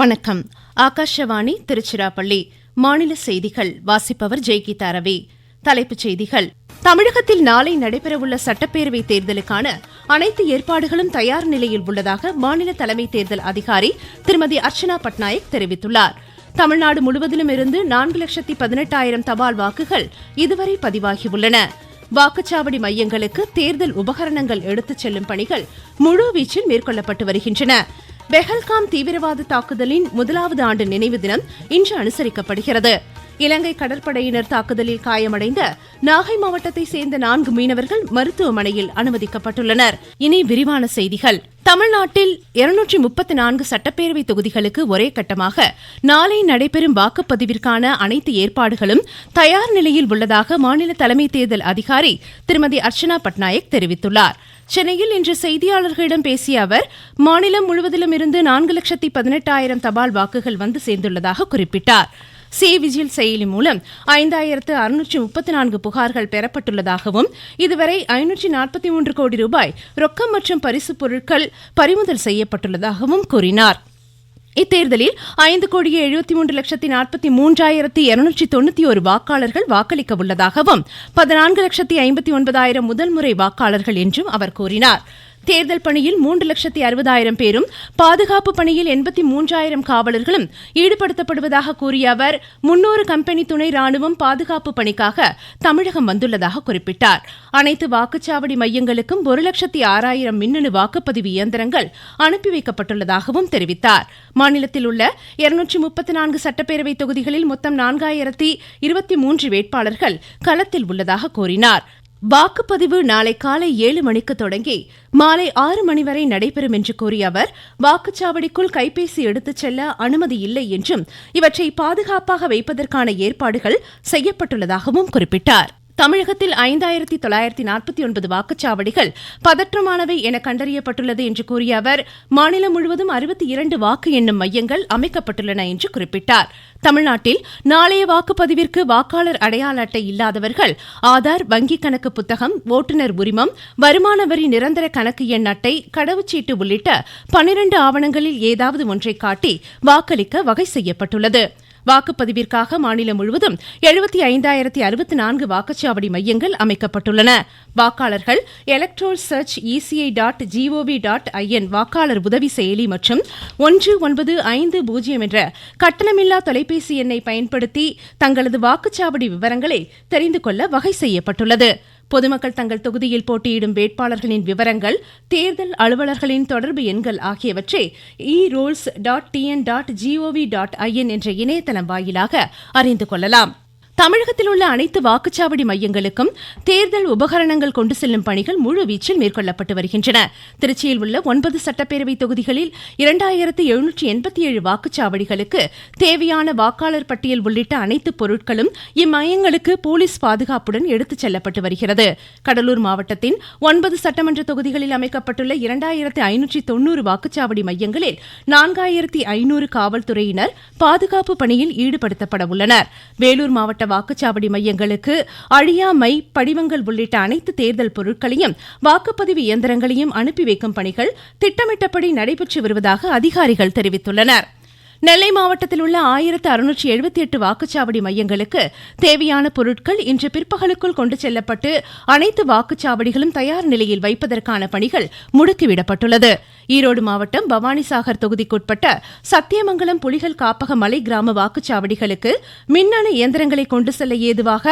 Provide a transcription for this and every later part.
வணக்கம். ஆகாஷவாணி திருச்சிராப்பள்ளி. மாநில செய்திகள் வாசிப்பவர் ஜெய்கீதா ரவி. தலைப்புச் செய்திகள். தமிழகத்தில் நாளை நடைபெறவுள்ள சட்டப்பேரவைத் தேர்தலுக்கான அனைத்து ஏற்பாடுகளும் தயார் நிலையில் உள்ளதாக மாநில தலைமை தேர்தல் அதிகாரி திருமதி அர்ச்சனா பட்நாயக் தெரிவித்துள்ளார். தமிழ்நாடு முழுவதிலும் இருந்து 4,18,000 தபால் வாக்குகள் இதுவரை பதிவாகியுள்ளன. வாக்குச்சாவடி மையங்களுக்கு தேர்தல் உபகரணங்கள் எடுத்துச் செல்லும் பணிகள் முழுவீச்சில் மேற்கொள்ளப்பட்டு வருகின்றன. பெஹல்காம் தீவிரவாத தாக்குதலின் முதலாவது ஆண்டு நினைவு தினம் இன்று அனுசரிக்கப்படுகிறது. இலங்கை கடற்படையினர் தாக்குதலில் காயமடைந்த நாகை மாவட்டத்தை சேர்ந்த 4 மீனவர்கள் மருத்துவமனையில் அனுமதிக்கப்பட்டுள்ளனர். இனி விரிவான செய்திகள். தமிழ்நாட்டில் 234 சட்டப்பேரவை தொகுதிகளுக்கு ஒரே கட்டமாக நாளை நடைபெறும் வாக்குப்பதிவிற்கான அனைத்து ஏற்பாடுகளும் தயார் நிலையில் உள்ளதாக மாநில தலைமை தேர்தல் அதிகாரி திருமதி அர்ச்சனா பட்நாயக் தெரிவித்துள்ளார். சென்னையில் இன்று செய்தியாளர்களிடம் பேசிய அவர், மாநிலம் முழுவதிலும் இருந்து 4,18,000 தபால் வாக்குகள் வந்து சேர்ந்துள்ளதாக குறிப்பிட்டார். விஜில் செயலி மூலம் 5,634 புகார்கள் பெறப்பட்டுள்ளதாகவும் இதுவரை 543 கோடி ரூபாய் ரொக்கம் மற்றும் பரிசுப் பொருட்கள் பறிமுதல் செய்யப்பட்டுள்ளதாகவும் கூறினார். இத்தேர்தலில் 5,73,43,291 வாக்காளர்கள் வாக்களிக்க உள்ளதாகவும் 14,59,000 முதல்முறை வாக்காளர்கள் என்றும் அவர் கூறினார். தேர்தல் பணியில் 3,60,000 பேரும், பாதுகாப்பு பணியில் 83,000 காவலர்களும் ஈடுபடுத்தப்படுவதாக கூறிய அவர், 300 கம்பெனி துணை ராணுவம் பாதுகாப்பு பணிக்காக தமிழகம் வந்துள்ளதாக குறிப்பிட்டார். அனைத்து வாக்குச்சாவடி மையங்களுக்கும் 1,06,000 மின்னணு வாக்குப்பதிவு இயந்திரங்கள் அனுப்பி வைக்கப்பட்டுள்ளதாகவும் தெரிவித்தார். மாநிலத்தில் உள்ள 234 சட்டப்பேரவை தொகுதிகளில் மொத்தம் 4,023 வேட்பாளர்கள் களத்தில் உள்ளதாக கூறினார். வாக்குப்பதிவு நாளை காலை 7 மணிக்கு தொடங்கி மாலை 6 மணி வரை நடைபெறும் என்று கூறிய அவர், வாக்குச்சாவடிக்குள் கைபேசி எடுத்துச் செல்ல அனுமதி இல்லை என்றும் இவற்றை பாதுகாப்பாக வைப்பதற்கான ஏற்பாடுகள் செய்யப்பட்டுள்ளதாகவும் குறிப்பிட்டார். தமிழகத்தில் 5,949 வாக்குச்சாவடிகள் பதற்றமானவை என கண்டறியப்பட்டுள்ளது என்று கூறிய அவர், மாநிலம் முழுவதும் 62 வாக்கு எண்ணும் மையங்கள் அமைக்கப்பட்டுள்ளன என்று குறிப்பிட்டார். தமிழ்நாட்டில் நாளைய வாக்குப்பதிவிற்கு வாக்காளர் அடையாள அட்டை இல்லாதவர்கள் ஆதார், வங்கிக் கணக்கு புத்தகம், ஓட்டுநர் உரிமம், வருமான வரி நிரந்தர கணக்கு எண் அட்டை, கடவுச்சீட்டு உள்ளிட்ட 12 ஆவணங்களில் ஏதாவது ஒன்றை காட்டி வாக்களிக்க வகை செய்யப்பட்டுள்ளது. வாக்குப்பதிவிற்காக மாநிலம் முழுவதும் 75,064 வாக்குச்சாவடி மையங்கள் அமைக்கப்பட்டுள்ளன. வாக்காளர்கள் எலக்ட்ரோல் சர்ச் ECI.gov.in வாக்காளர் உதவி செயலி மற்றும் 1950 என்ற கட்டணமில்லா தொலைபேசி எண்ணை பயன்படுத்தி தங்களது வாக்குச்சாவடி விவரங்களை தெரிந்து கொள்ள வகை செய்யப்பட்டுள்ளது. பொதுமக்கள் தங்கள் தொகுதியில் போட்டியிடும் வேட்பாளர்களின் விவரங்கள், தேர்தல் அலுவலர்களின் தொடர்பு எண்கள் ஆகியவற்றை erolls.tn.gov.in என்ற இணையதளம் வாயிலாக அறிந்து கொள்ளலாம். தமிழகத்தில் உள்ள அனைத்து வாக்குச்சாவடி மையங்களுக்கும் தேர்தல் உபகரணங்கள் கொண்டு செல்லும் பணிகள் முழுவீச்சில் மேற்கொள்ளப்பட்டு வருகின்றன. திருச்சியில் உள்ள 9 சட்டப்பேரவை தொகுதிகளில் 2,787 வாக்குச்சாவடிகளுக்கு தேவையான வாக்காளர் பட்டியல் உள்ளிட்ட அனைத்து பொருட்களும் இம்மையங்களுக்கு போலீஸ் பாதுகாப்புடன் எடுத்துச் செல்லப்பட்டு வருகிறது. கடலூர் மாவட்டத்தின் 9 சட்டமன்ற தொகுதிகளில் அமைக்கப்பட்டுள்ள 2,590 வாக்குச்சாவடி மையங்களில் 4,500 காவல்துறையினர் பாதுகாப்பு பணியில் ஈடுபடுத்தப்பட உள்ளனர். வேலூர் மாவட்ட வாக்குச்சாவடி மையங்களுக்கு அழியா மை, படிவங்கள் உள்ளிட்ட அனைத்து தேர்தல் பொருட்களையும் வாக்குப்பதிவு இயந்திரங்களையும் அனுப்பி வைக்கும் பணிகள் திட்டமிட்டபடி நடைபெற்று வருவதாக அதிகாரிகள் தெரிவித்துள்ளனர். நெல்லை மாவட்டத்தில் உள்ள 1,678 வாக்குச்சாவடி மையங்களுக்கு தேவையான பொருட்கள் இன்று பிற்பகலுக்குள் கொண்டு செல்லப்பட்டு அனைத்து வாக்குச்சாவடிகளும் தயார் நிலையில் வைப்பதற்கான பணிகள் முடுக்கிவிடப்பட்டுள்ளது. ஈரோடு மாவட்டம் பவானிசாகர் தொகுதிக்குட்பட்ட சத்தியமங்கலம் புலிகள் காப்பக மலை கிராம வாக்குச்சாவடிகளுக்கு மின்னணு இயந்திரங்களை கொண்டு செல்ல ஏதுவாக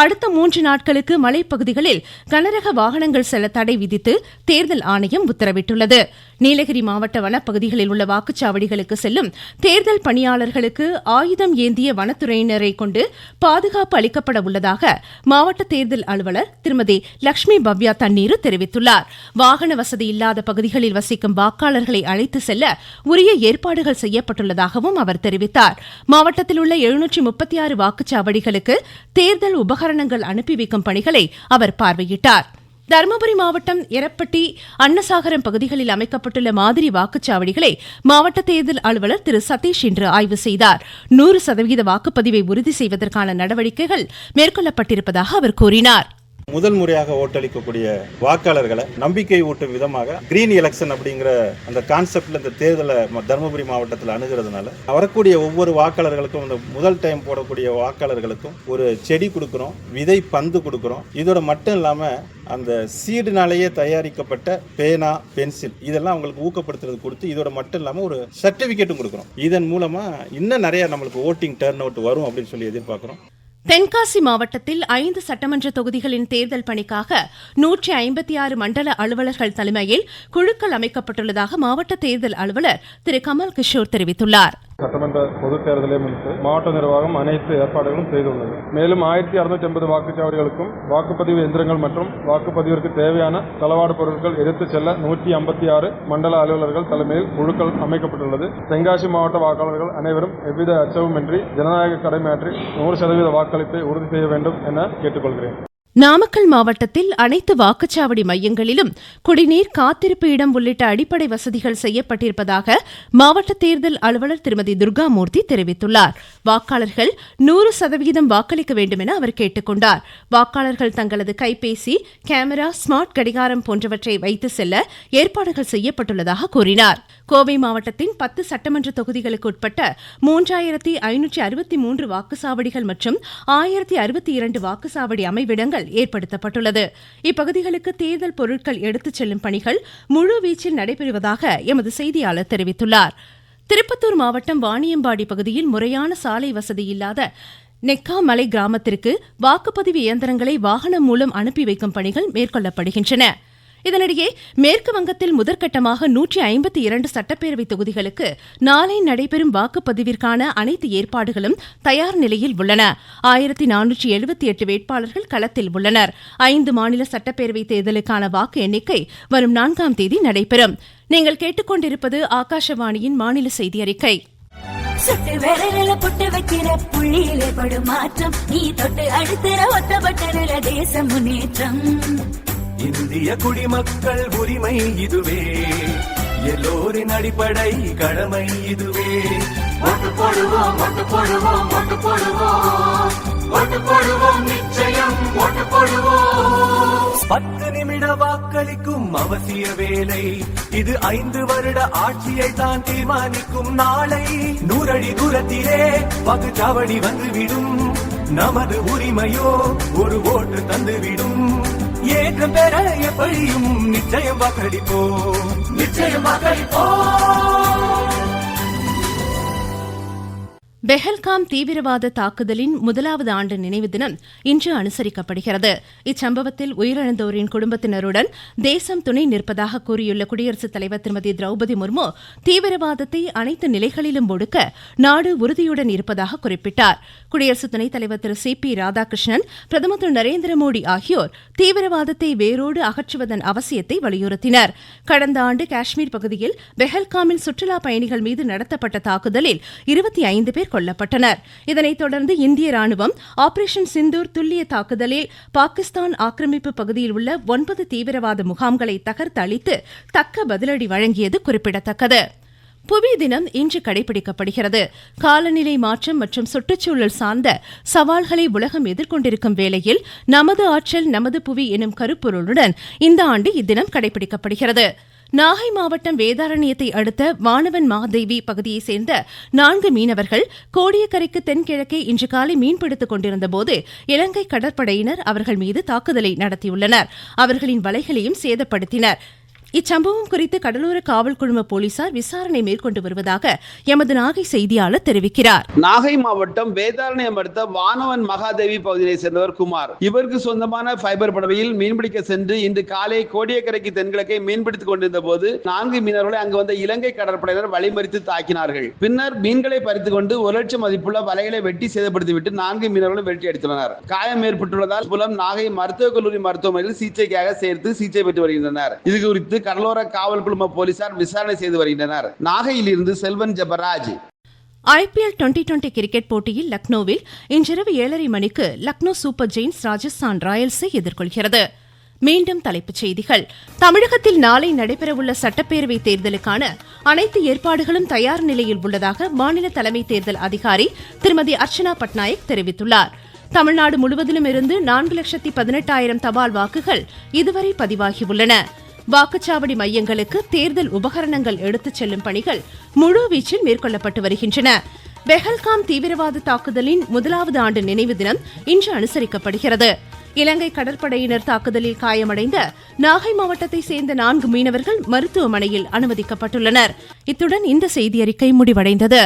அடுத்த 3 நாட்களுக்கு மலைப்பகுதிகளில் கனரக வாகனங்கள் செல்ல தடை விதித்து தேர்தல் ஆணையம் உத்தரவிட்டுள்ளது. நீலகிரி மாவட்ட வனப்பகுதிகளில் உள்ள வாக்குச்சாவடிகளுக்கு செல்லும் தேர்தல் பணியாளர்களுக்கு ஆயுதம் ஏந்திய வனத்துறையினரை கொண்டு பாதுகாப்பு அளிக்கப்பட உள்ளதாக மாவட்ட தேர்தல் அலுவலர் திருமதி லட்சுமி பவ்யா தண்ணீரு தெரிவித்துள்ளார். வாகன வசதி இல்லாத பகுதிகளில் வசிக்கும் வாக்காளர்களை அழைத்து செல்ல உரிய ஏற்பாடுகள் செய்யப்பட்டுள்ளதாகவும் அவர் தெரிவித்தார். மாவட்டத்தில் உள்ள 736 வாக்குச்சாவடிகளுக்கு தேர்தல் உபகரணங்கள் அனுப்பி வைக்கும் பணிகளை அவர் பார்வையிட்டார். தருமபுரி மாவட்டம் எரப்பட்டி, அன்னசாகரம் பகுதிகளில் அமைக்கப்பட்டுள்ள மாதிரி வாக்குச்சாவடிகளை மாவட்ட தேர்தல் அலுவலர் திரு சதீஷ் இன்று ஆய்வு செய்தார். 100% வாக்குப்பதிவை உறுதி செய்வதற்கான நடவடிக்கைகள் மேற்கொள்ளப்பட்டிருப்பதாக அவர் கூறினார். முதல் முறையாக ஓட்டளிக்கக்கூடிய வாக்காளர்களை நம்பிக்கை ஊட்டும் விதமாக கிரீன் எலெக்ஷன் அப்படிங்கிற அந்த கான்செப்ட்ல இந்த தேர்தலை தருமபுரி மாவட்டத்தில் அணுகிறதுனால வரக்கூடிய ஒவ்வொரு வாக்காளர்களுக்கும் இந்த முதல் டைம் போடக்கூடிய வாக்காளர்களுக்கும் ஒரு செடி கொடுக்குறோம், விதை பந்து கொடுக்குறோம். இதோட மட்டும் இல்லாமல் அந்த சீடுனாலேயே தயாரிக்கப்பட்ட பேனா, பென்சில் இதெல்லாம் அவங்களுக்கு ஊக்கப்படுத்துறது கொடுத்து இதோட மட்டும் இல்லாமல் ஒரு சர்டிஃபிகேட்டும் கொடுக்குறோம். இதன் மூலமாக இன்னும் நிறைய நம்மளுக்கு ஓட்டிங் டர்ன் அவுட் வரும் அப்படின்னு சொல்லி எதிர்பார்க்குறோம். தென்காசி மாவட்டத்தில் 5 சட்டமன்ற தொகுதிகளின் தேர்தல் பணிக்காக 156 மண்டல அலுவலர்கள் தலைமையில் குழுக்கள் அமைக்கப்பட்டுள்ளதாக மாவட்ட தேர்தல் அலுவலர் திரு கமல் கிஷோர் தெரிவித்துள்ளார். சட்டமன்ற பொதுத் தேர்தலை முன்னிட்டு மாவட்ட நிர்வாகம் அனைத்து ஏற்பாடுகளும் செய்துள்ளது. மேலும் 1680 வாக்குச்சாவடிகளுக்கும் வாக்குப்பதிவு எந்திரங்கள் மற்றும் வாக்குப்பதிவிற்கு தேவையான தளவாட பொருட்கள் எடுத்துச் செல்ல 156 மண்டல அலுவலர்கள் தலைமையில் குழுக்கள் அமைக்கப்பட்டுள்ளது. தென்காசி மாவட்ட வாக்காளர்கள் அனைவரும் எவ்வித அச்சமுமின்றி ஜனநாயக கடமையாற்றி 100% வாக்களிப்பை உறுதி செய்ய வேண்டும் என கேட்டுக்கொள்கிறேன். நாமக்கல் மாவட்டத்தில் அனைத்து வாக்குச்சாவடி மையங்களிலும் குடிநீர், காத்திருப்பு இடம் உள்ளிட்ட அடிப்படை வசதிகள் செய்யப்பட்டிருப்பதாக மாவட்ட தேர்தல் அலுவலர் திருமதி துர்காமூர்த்தி தெரிவித்துள்ளார். வாக்காளர்கள் 100% வாக்களிக்க வேண்டும் என அவர் கேட்டுக் கொண்டார். வாக்காளர்கள் தங்களது கைபேசி, கேமரா, ஸ்மார்ட் கடிகாரம் போன்றவற்றை வைத்து செல்ல ஏற்பாடுகள் செய்யப்பட்டுள்ளதாக கூறினார். கோவை மாவட்டத்தின் 10 சட்டமன்ற தொகுதிகளுக்கு உட்பட்ட 3563 வாக்குச்சாவடிகள் மற்றும் 1062 வாக்குச்சாவடி அமைவிடங்கள் ஏற்படுத்தப்பட்டுள்ளது. இப்பகுதிகளுக்கு தேர்தல் பொருட்கள் எடுத்துச் செல்லும் பணிகள் முழுவீச்சில் நடைபெறுவதாக எமது செய்தியாளர் தெரிவித்துள்ளார். திருப்பத்தூர் மாவட்டம் வாணியம்பாடி பகுதியில் முறையான சாலை வசதி இல்லாத நெக்காமலை கிராமத்திற்கு வாக்குப்பதிவு இயந்திரங்களை வாகனம் மூலம் அனுப்பி வைக்கும் பணிகள் மேற்கொள்ளப்படுகின்றன. இதனிடையே மேற்கு வங்கத்தில் முதற்கட்டமாக 152 சட்டப்பேரவை தொகுதிகளுக்கு நாளை நடைபெறும் வாக்குப்பதிவிற்கான அனைத்து ஏற்பாடுகளும் தயார் நிலையில் உள்ளன. 1478 வேட்பாளர்கள் களத்தில் உள்ளனர். 5 மாநில சட்டப்பேரவை தேர்தலுக்கான வாக்கு எண்ணிக்கை வரும் 4ஆம் தேதி நடைபெறும். நீங்கள் கேட்டுக்கொண்டிருப்பது ஆகாஷவாணியின் மாநில செய்தி அறிக்கை. சுட்டு விரல புட்டு வைக்கிற புள்ளியிலே படும் மாற்றம், நீ தொட்டு அடுத்த ஒத்தப்பட்ட தேச முன்னேற்றம். இந்திய குடிமக்கள் உரிமை இதுவே, எல்லோரின் அடிப்படை கடமை இதுவே. ஓட்டு போடுவோம், ஓட்டு போடுவோம், ஓட்டு போடுவோம், ஓட்டு போடுவோம், நிச்சயம் ஓட்டு போடுவோம். 10 நிமிட வாக்களிக்கும் அவசிய வேலை இது, 5 வருட ஆட்சியை தான் தீர்மானிக்கும் நாளை. 100 அடி தூரத்திலே வாக்குச்சாவடி வந்துவிடும், நமது உரிமையோ ஒரு ஓட்டு தந்துவிடும். ஏற்றம் பெற எப்படியும் நிச்சயம் வாக்களிப்போம், நிச்சயம் வாக்களிப்போம். பெஹல்காம் தீவிரவாத தாக்குதலின் 1வது ஆண்டு நினைவு தினம் இன்று அனுசரிக்கப்படுகிறது. இச்சம்பவத்தில் உயிரிழந்தோரின் குடும்பத்தினருடன் தேசம் துணை நிற்பதாக கூறியுள்ள குடியரசுத் தலைவர் திருமதி திரௌபதி முர்மு, தீவிரவாதத்தை அனைத்து நிலைகளிலும் ஒடுக்க நாடு உறுதியுடன் இருப்பதாக குறிப்பிட்டார். குடியரசு துணைத் தலைவர் திரு சி.பி. ராதாகிருஷ்ணன், பிரதமர் திரு நரேந்திர மோடி ஆகியோர் தீவிரவாதத்தை வேரோடு அகற்றுவதன் அவசியத்தை வலியுறுத்தினர். கடந்த ஆண்டு காஷ்மீர் பகுதியில் பெஹல்காமில் சுற்றுலா பயணிகள் மீது நடத்தப்பட்ட தாக்குதலில் 25 பேர் கொல்லப்பட்டனர். இதனைத் தொடர்ந்து இந்திய ராணுவம் ஆபரேஷன் சிந்தூர் துல்லிய தாக்குதலில் பாகிஸ்தான் ஆக்கிரமிப்பு பகுதியில் உள்ள 9 தீவிரவாத முகாம்களை தகர்த்து அழித்து தக்க பதிலடி வழங்கியது குறிப்பிடத்தக்கது. புவி தினம் இன்று கடைபிடிக்கப்படுகிறது. காலநிலை மாற்றம் மற்றும் சுற்றுச்சூழல் சார்ந்த சவால்களை உலகம் எதிர்கொண்டிருக்கும் வேளையில் நமது ஆற்றல் நமது புவி எனும் கருப்பொருளுடன் இந்த ஆண்டு இத்தினம் கடைபிடிக்கப்படுகிறது. நாகை மாவட்டம் வேதாரண்யத்தை அடுத்த வானவன் மாதேவி பகுதியைச் சேர்ந்த 4 மீனவர்கள் கோடியக்கரைக்கு தென்கிழக்கே இன்று காலை மீன்பிடித்துக் கொண்டிருந்தபோது இலங்கை கடற்படையினர் அவர்கள் மீது தாக்குதலை நடத்தியுள்ளனர். அவர்களின் வலைகளையும் சேதப்படுத்தினர். இச்சம்பவம் குறித்து கடலோர காவல் குழும போலீசார் விசாரணை மேற்கொண்டு வருவதாக எமது நாகை செய்தியாளர் தெரிவிக்கிறார். நாகை மாவட்டம் வேதாரண்யம் அடுத்த வானவன் மகாதேவி பகுதியை சேர்ந்தவர் குமார். இவருக்கு சொந்தமான ஃபைபர் படவையில் மீன்பிடிக்க சென்று இன்று காலை கோடியக்கரைக்கு தென்கிழக்கை மீன்பிடித்துக் கொண்டிருந்த போது 4 மீனவர்களை அங்கு வந்த இலங்கை கடற்படையினர் வழிமறித்து தாக்கினார்கள். பின்னர் மீன்களை பறித்துக் கொண்டு 1 லட்சம் மதிப்புள்ள வலைகளை வெட்டி சேதப்படுத்திவிட்டு 4 மீனவர்களும் வெட்டி அடித்துள்ளனர். காயம் ஏற்பட்டுள்ளதால் புலம் நாகை மருத்துவக் கல்லூரி மருத்துவமனையில் சிகிச்சைக்காக சேர்த்து சிகிச்சை பெற்று வருகின்றனர். இது குறித்து கடலோர காவல் குழும போலீசார் விசாரணை செய்து வருகின்றனர். நாகையில் இருந்து செல்வன் ஜெபராஜ். IPL 2020 கிரிக்கெட் போட்டியில் லக்னோவில் இன்றிரவு 7:30 மணிக்கு லக்னோ சூப்பர் ஜெயின்ஸ் ராஜஸ்தான் ராயல்ஸை எதிர்கொள்கிறது. மீண்டும் தலைப்புச் செய்திகள். தமிழகத்தில் நாளை நடைபெறவுள்ள சட்டப்பேரவை தேர்தலுக்கான அனைத்து ஏற்பாடுகளும் தயார் நிலையில் உள்ளதாக மாநில தலைமை தேர்தல் அதிகாரி திருமதி அர்ச்சனா பட்நாயக் தெரிவித்துள்ளார். தமிழ்நாடு முழுவதிலும் இருந்து 4,18,000 தபால் வாக்குகள் இதுவரை பதிவாகியுள்ளன. வாக்குச்சாவடி மையங்களுக்கு தேர்தல் உபகரணங்கள் எடுத்துச் செல்லும் பணிகள் முழுவீச்சில் மேற்கொள்ளப்பட்டு வருகின்றன. பெஹல்காம் தீவிரவாத தாக்குதலின் 1வது ஆண்டு நினைவு தினம் இன்று அனுசரிக்கப்படுகிறது. இலங்கை கடற்படையினர் தாக்குதலில் காயமடைந்த நாகை மாவட்டத்தை சேர்ந்த 4 மீனவர்கள் மருத்துவமனையில் அனுமதிக்கப்பட்டுள்ளனர். இத்துடன் இந்த செய்தியறிக்கை முடிவடைந்தது.